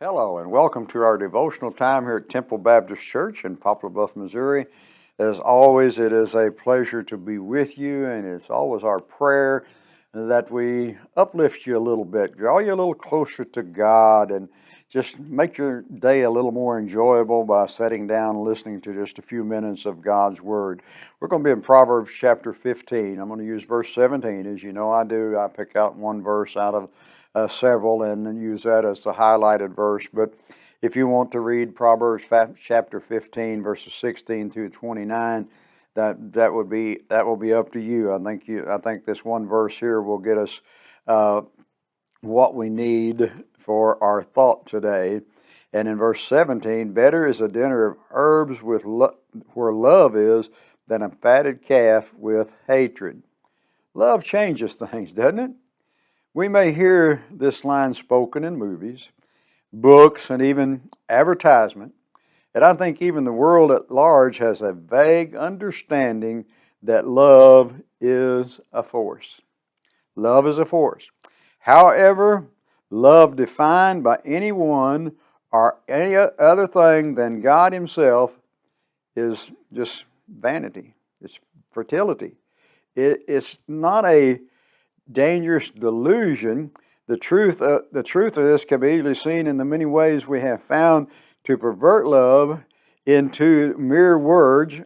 Hello and welcome to our devotional time here at Temple Baptist Church in Poplar, Bluff, Missouri. As always, it is a pleasure to be with you, and it's always our prayer that we uplift you a little bit, draw you a little closer to God, and just make your day a little more enjoyable by sitting down and listening to just a few minutes of God's Word. We're going to be in Proverbs chapter 15. I'm going to use verse 17. As you know I do, I pick out one verse out of several and use that as the highlighted verse. But if you want to read Proverbs chapter 15, verses 16 through 29, that will be up to you. I think this one verse here will get us what we need for our thought today. And in verse 17, better is a dinner of herbs with where love is than a fatted calf with hatred. Love changes things, doesn't it? We may hear this line spoken in movies, books, and even advertisement, and I think even the world at large has a vague understanding that love is a force. Love is a force. However, love defined by anyone or any other thing than God Himself is just vanity. It's fertility. It's not a dangerous delusion. The truth of this can be easily seen in the many ways we have found to pervert love into mere words,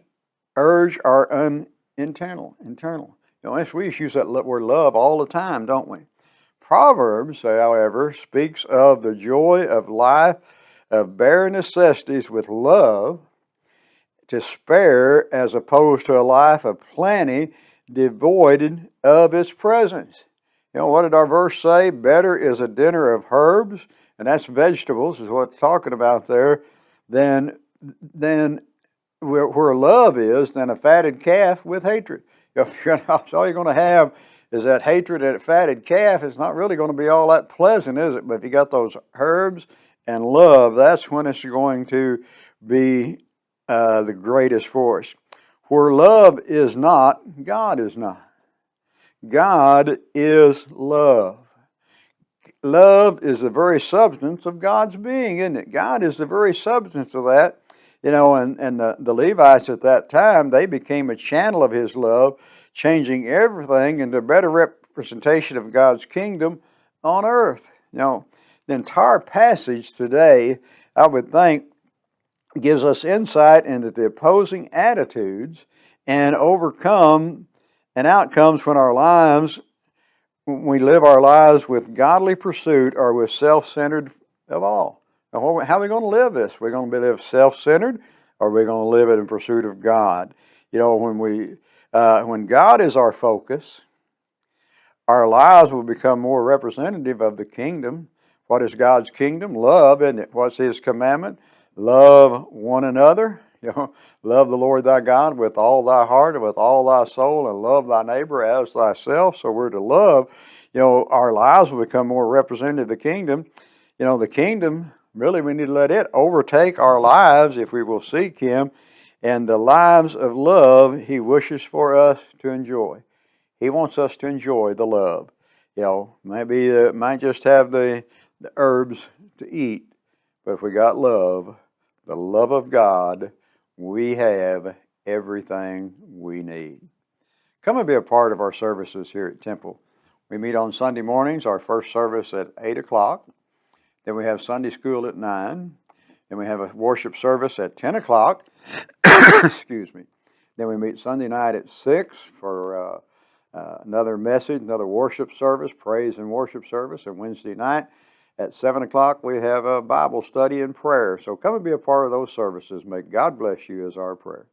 urge, or internal. We use that word love all the time, don't we? Proverbs, however, speaks of the joy of life, of bare necessities with love, to spare as opposed to a life of plenty devoid of its presence. What did our verse say? Better is a dinner of herbs, and that's vegetables, is what it's talking about there, than where love is, than a fatted calf with hatred. If all you're going to have is that hatred and a fatted calf, it's not really going to be all that pleasant, is it? But if you got those herbs and love, that's when it's going to be the greatest force. Where love is not, God is not. God is love. Love is the very substance of God's being, isn't it? God is the very substance of that. And the Levites at that time, they became a channel of His love, changing everything into a better representation of God's kingdom on earth. The entire passage today, I would think, gives us insight into the opposing attitudes and outcomes when we live our lives with godly pursuit or with self-centered of all. Now, how are we going to live this? We're going to live self-centered, or we're going to live it in pursuit of God. When God is our focus, our lives will become more representative of the kingdom. What is God's kingdom? Love, isn't it? What's His commandment? Love one another. Love the Lord thy God with all thy heart and with all thy soul, and love thy neighbor as thyself. So we're to love. Our lives will become more representative of the kingdom. The kingdom, really, we need to let it overtake our lives if we will seek Him, and the lives of love He wishes for us to enjoy. He wants us to enjoy the love. Maybe might just have the herbs to eat, but if we got love, the love of God, we have everything we need. Come and be a part of our services here at Temple. We meet on Sunday mornings, our first service at 8 o'clock. Then we have Sunday school at 9. Then we have a worship service at 10 o'clock. Excuse me. Then we meet Sunday night at 6 for another message, another worship service, praise and worship service. And Wednesday night at 7 o'clock, we have a Bible study and prayer. So come and be a part of those services. May God bless you is our prayer.